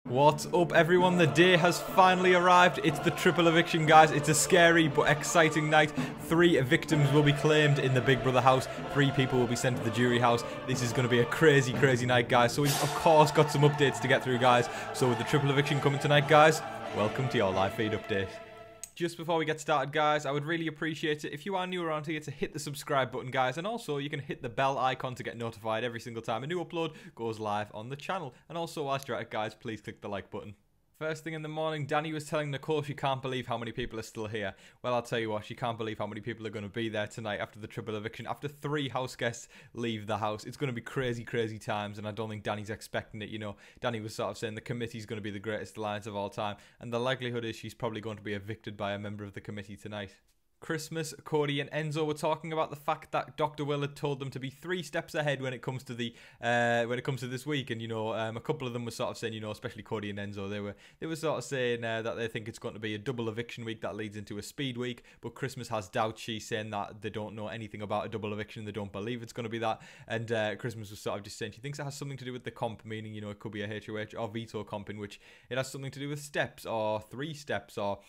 What's up, everyone? The day has finally arrived. It's the triple eviction, guys. It's a scary but exciting night. 3 victims will be claimed in the Big Brother house. 3 people will be sent to the jury house. This is going to be a crazy, crazy night, guys. So we've, of course, got some updates to get through, guys. So with the triple eviction coming tonight, guys, welcome to your live feed update. Just before we get started, guys, I would really appreciate it if you are new around here to hit the subscribe button, guys, and also you can hit the bell icon to get notified every single time a new upload goes live on the channel. And also, whilst you're at it, guys, please click the like button. First thing in the morning, Danny was telling Nicole she can't believe how many people are still here. Well, I'll tell you what, she can't believe how many people are going to be there tonight after the triple eviction. After 3 house guests leave the house, it's going to be crazy, crazy times, and I don't think Danny's expecting it, you know. Danny was sort of saying the committee's going to be the greatest alliance of all time, and the likelihood is she's probably going to be evicted by a member of the committee tonight. Christmas, Cody and Enzo were talking about the fact that Dr. Will had told them to be 3 steps ahead when it comes to the this week, and you know, a couple of them were sort of saying, you know, especially Cody and Enzo, they were sort of saying that they think it's going to be a double eviction week that leads into a speed week, but Christmas has doubts. She's saying that they don't know anything about a double eviction, they don't believe it's going to be that, and Christmas was sort of just saying she thinks it has something to do with the comp, meaning, you know, it could be a HOH or veto comp in which it has something to do with steps or 3 steps or...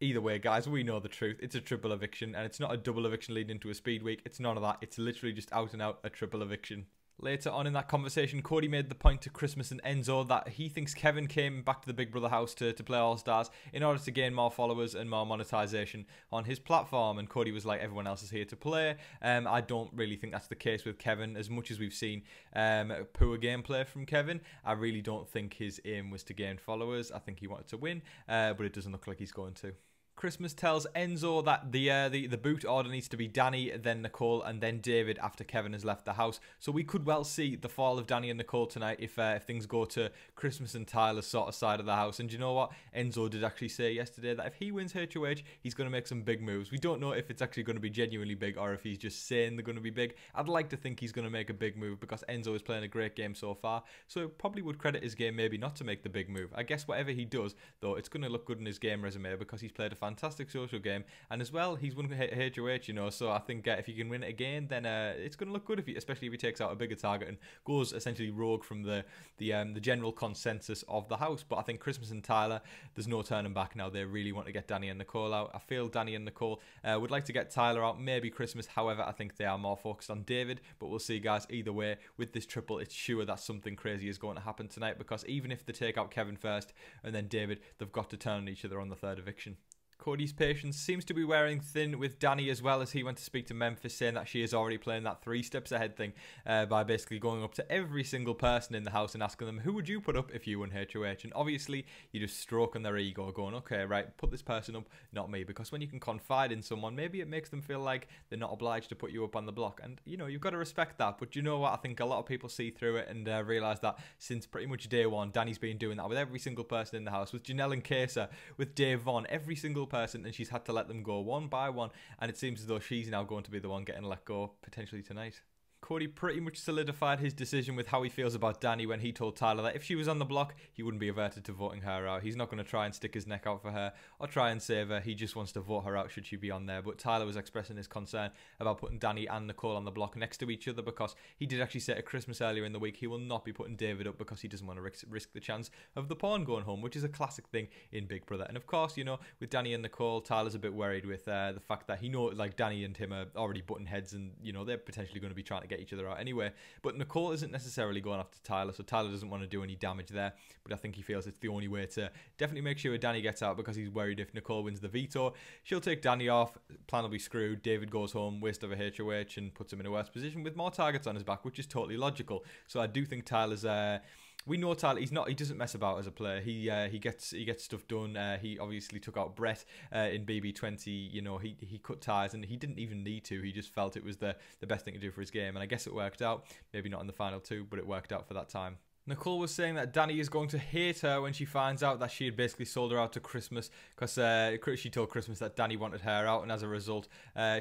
Either way, guys, we know the truth. It's a triple eviction, and it's not a double eviction leading into a speed week. It's none of that. It's literally just out and out a triple eviction. Later on in that conversation, Cody made the point to Christmas and Enzo that he thinks Kevin came back to the Big Brother house to play All Stars in order to gain more followers and more monetization on his platform. And Cody was like, everyone else is here to play. I don't really think that's the case with Kevin. As much as we've seen poor gameplay from Kevin, I really don't think his aim was to gain followers. I think he wanted to win, but it doesn't look like he's going to. Christmas tells Enzo that the boot order needs to be Danny, then Nicole, and then David after Kevin has left the house. So we could well see the fall of Danny and Nicole tonight if things go to Christmas and Tyler's sort of side of the house. And you know what? Enzo did actually say yesterday that if he wins HOH, he's going to make some big moves. We don't know if it's actually going to be genuinely big or if he's just saying they're going to be big. I'd like to think he's going to make a big move because Enzo is playing a great game so far. So it probably would credit his game maybe not to make the big move. I guess whatever he does, though, it's going to look good in his game resume because he's played a fantastic social game, and as well he's won HOH, you know, so I think if he can win it again, then it's going to look good, especially if he takes out a bigger target and goes essentially rogue from the general consensus of the house. But I think Christmas and Tyler, there's no turning back now. They really want to get Danny and Nicole out. I feel Danny and Nicole would like to get Tyler out, maybe Christmas. However, I think they are more focused on David, but we'll see, guys. Either way, with this triple, it's sure that something crazy is going to happen tonight, because even if they take out Kevin first and then David, they've got to turn on each other on the 3rd eviction. Cody's patience seems to be wearing thin with Danny as well, as he went to speak to Memphis, saying that she is already playing that 3 steps ahead thing by basically going up to every single person in the house and asking them, who would you put up if you won HOH? And obviously, you're just stroking their ego, going, okay, right, put this person up, not me. Because when you can confide in someone, maybe it makes them feel like they're not obliged to put you up on the block. And, you know, you've got to respect that. But you know what? I think a lot of people see through it and realise that since pretty much day one, Danny's been doing that with every single person in the house, with Janelle and Kesa, with Dave Vaughn, every single person, and she's had to let them go one by one, and it seems as though she's now going to be the one getting let go potentially tonight. Cody pretty much solidified his decision with how he feels about Danny when he told Tyler that if she was on the block, he wouldn't be averted to voting her out. He's not going to try and stick his neck out for her or try and save her. He just wants to vote her out should she be on there. But Tyler was expressing his concern about putting Danny and Nicole on the block next to each other, because he did actually say at Christmas earlier in the week he will not be putting David up because he doesn't want to risk the chance of the pawn going home, which is a classic thing in Big Brother. And of course, you know, with Danny and Nicole, Tyler's a bit worried with the fact that he knows, like, Danny and him are already butting heads, and, you know, they're potentially going to be trying to get each other out anyway. But Nicole isn't necessarily going after Tyler, so Tyler doesn't want to do any damage there. But I think he feels it's the only way to definitely make sure Danny gets out, because he's worried if Nicole wins the veto, she'll take Danny off, plan will be screwed, David goes home, waste of a HOH, and puts him in a worse position with more targets on his back, which is totally logical. So I do think Tyler's... we know Tyler. He doesn't mess about as a player. He gets stuff done. He obviously took out Brett in BB20. You know, he cut ties, and he didn't even need to. He just felt it was the best thing to do for his game, and I guess it worked out. Maybe not in the final 2, but it worked out for that time. Nicole was saying that Danny is going to hate her when she finds out that she had basically sold her out to Christmas, because she told Christmas that Danny wanted her out, and as a result,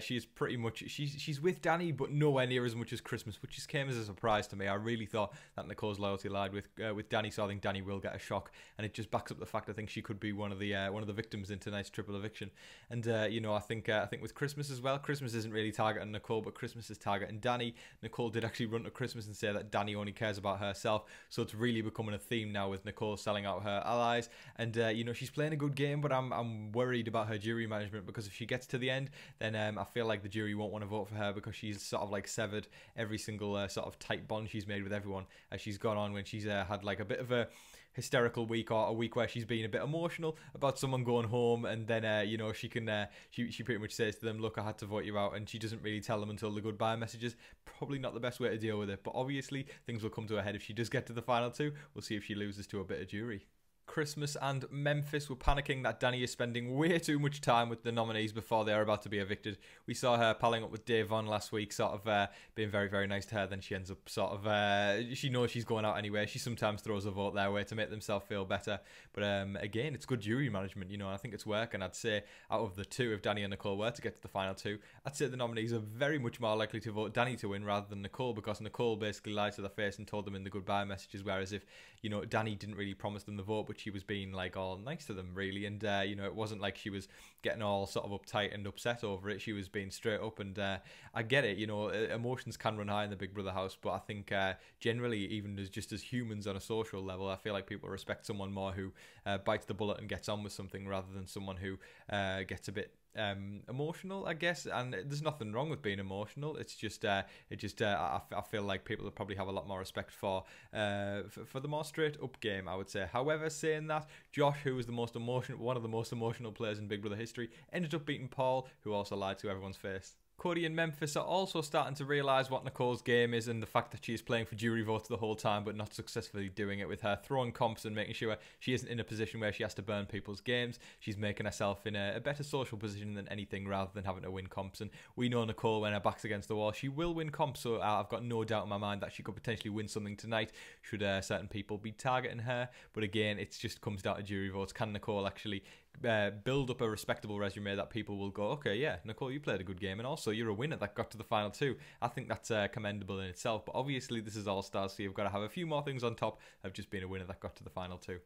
she is pretty much she's with Danny, but nowhere near as much as Christmas, which just came as a surprise to me. I really thought that Nicole's loyalty lied with Danny, so I think Danny will get a shock, and it just backs up the fact I think she could be one of the victims in tonight's triple eviction. And you know, I think with Christmas as well, Christmas isn't really targeting Nicole, but Christmas is targeting Danny. Nicole did actually run to Christmas and say that Danny only cares about herself. So So it's really becoming a theme now with Nicole selling out her allies. And, you know, she's playing a good game, but I'm worried about her jury management, because if she gets to the end, then I feel like the jury won't want to vote for her, because she's sort of like severed every single sort of tight bond she's made with everyone as she's gone on, when she's had like a bit of a hysterical week, or a week where she's been a bit emotional about someone going home, and then you know, she pretty much says to them, look, I had to vote you out, and she doesn't really tell them until the goodbye messages. Probably not the best way to deal with it, but obviously things will come to a head if she does get to the final two. We'll see if she loses to a bit of jury. Christmas and Memphis were panicking that Danny is spending way too much time with the nominees before they are about to be evicted. We saw her palling up with Dave Von last week, sort of being very, very nice to her. Then she ends up sort of, she knows she's going out anyway. She sometimes throws a vote their way to make themselves feel better. But again, it's good jury management, you know, and I think it's working. I'd say out of the two, if Danny and Nicole were to get to the final two, I'd say the nominees are very much more likely to vote Danny to win rather than Nicole, because Nicole basically lied to their face and told them in the goodbye messages, whereas if, you know, Danny didn't really promise them the vote, but she was being like all nice to them, really, and you know, it wasn't like she was getting all sort of uptight and upset over it. She was being straight up, and I get it, you know, emotions can run high in the Big Brother house, but I think generally, even just as humans on a social level, I feel like people respect someone more who bites the bullet and gets on with something, rather than someone who gets a bit emotional, I guess. And there's nothing wrong with being emotional. It's just I feel like people probably have a lot more respect for the more straight up game, I would say. However, saying that, Josh, who was one of the most emotional players in Big Brother history, ended up beating Paul, who also lied to everyone's face. Cody and Memphis are also starting to realise what Nicole's game is, and the fact that she is playing for jury votes the whole time but not successfully doing it, with her throwing comps and making sure she isn't in a position where she has to burn people's games. She's making herself in a better social position than anything, rather than having to win comps. And we know Nicole, when her back's against the wall, she will win comps, so I've got no doubt in my mind that she could potentially win something tonight should certain people be targeting her. But again, it just comes down to jury votes. Can Nicole actually build up a respectable resume that people will go, okay, yeah, Nicole, you played a good game, and also you're a winner that got to the final two. I think that's commendable in itself, but obviously this is All Stars, so you've got to have a few more things on top of just being a winner that got to the final two.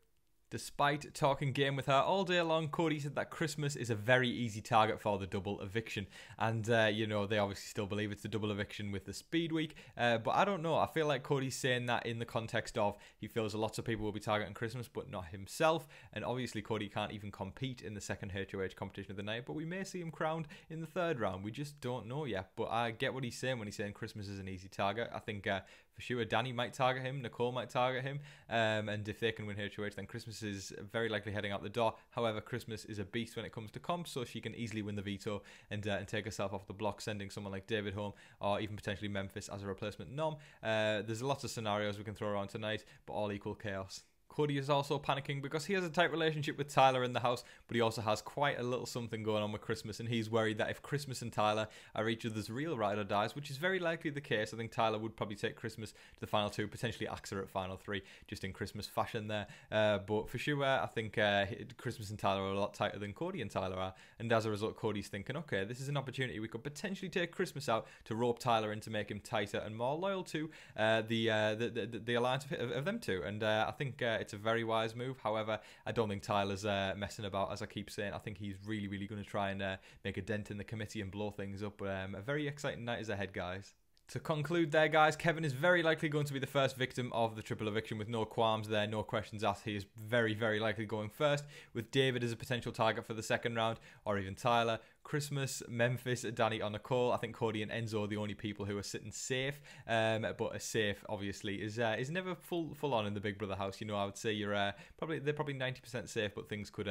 Despite talking game with her all day long, Cody said that Christmas is a very easy target for the double eviction. And, you know, they obviously still believe it's the double eviction with the speed week. But I don't know. I feel like Cody's saying that in the context of he feels lots of people will be targeting Christmas, but not himself. And obviously Cody can't even compete in the second HOH competition of the night. But we may see him crowned in the third round. We just don't know yet. But I get what he's saying when he's saying Christmas is an easy target. I think for sure Danny might target him. Nicole might target him. And if they can win HOH, then Christmas is very likely heading out the door. However, Christmas is a beast when it comes to comps, so she can easily win the veto and take herself off the block, sending someone like David home, or even potentially Memphis as a replacement nom. There's lots of scenarios we can throw around tonight, but all equal chaos. Cody is also panicking because he has a tight relationship with Tyler in the house, but he also has quite a little something going on with Christmas, and he's worried that if Christmas and Tyler are each other's real ride or dies, which is very likely the case, I think Tyler would probably take Christmas to the final two, potentially axe her at final three, just in Christmas fashion there. But for sure, I think Christmas and Tyler are a lot tighter than Cody and Tyler are, and as a result, Cody's thinking, okay, this is an opportunity. We could potentially take Christmas out to rope Tyler in to make him tighter and more loyal to the alliance of them two, and I think it's a very wise move. However, I don't think Tyler's messing about, as I keep saying. I think he's really, really going to try and make a dent in the committee and blow things up. But a very exciting night is ahead, guys. To conclude there, guys, Kevin is very likely going to be the first victim of the triple eviction with no qualms there, no questions asked. He is very, very likely going first, with David as a potential target for the second round, or even Tyler. Christmas, Memphis, Danny, or Nicole. I think Cody and Enzo are the only people who are sitting safe, but a safe obviously is never full on in the Big Brother house. You know, I would say they're probably 90% safe, but things could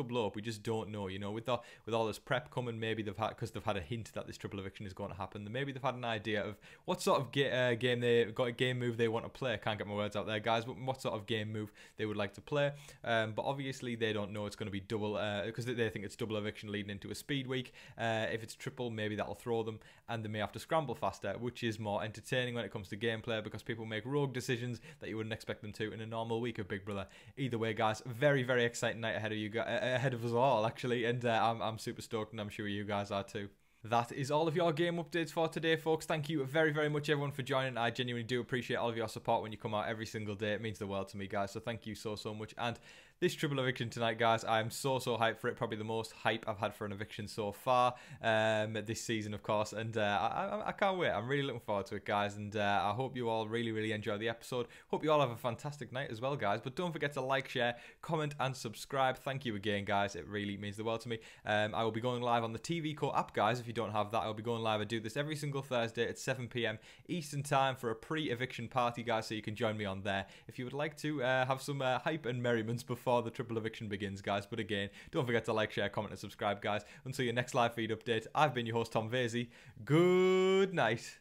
blow up. We just don't know. You know, with all this prep coming, maybe they've had a hint that this triple eviction is going to happen. Maybe they've had an idea of what sort of game move they want to play. I can't get my words out there, guys. But what sort of game move they would like to play. But obviously they don't know it's going to be double because they think it's double eviction leading into a speed week. If it's triple, maybe that'll throw them, and they may have to scramble faster, which is more entertaining when it comes to gameplay because people make rogue decisions that you wouldn't expect them to in a normal week of Big Brother. Either way, guys, very, very exciting night ahead of us all, actually, and I'm super stoked, and I'm sure you guys are too. That is all of your game updates for today, folks. Thank you very, very much, everyone, for joining. I genuinely do appreciate all of your support when you come out every single day. It means the world to me, guys. So thank you so, so much. And this triple eviction tonight, guys, I'm so, so hyped for it. Probably the most hype I've had for an eviction so far this season, of course. And I can't wait. I'm really looking forward to it, guys. And I hope you all really, really enjoy the episode. Hope you all have a fantastic night as well, guys. But don't forget to like, share, comment, and subscribe. Thank you again, guys. It really means the world to me. I will be going live on the TV Co app, guys. If you don't have that, I'll be going live. I do this every single Thursday at 7 p.m. Eastern time for a pre-eviction party, guys, so you can join me on there if you would like to have some hype and merriments before the triple eviction begins, guys. But again, don't forget to like, share, comment, and subscribe, guys. Until your next live feed update, I've been your host, Tom Vasey. Good night.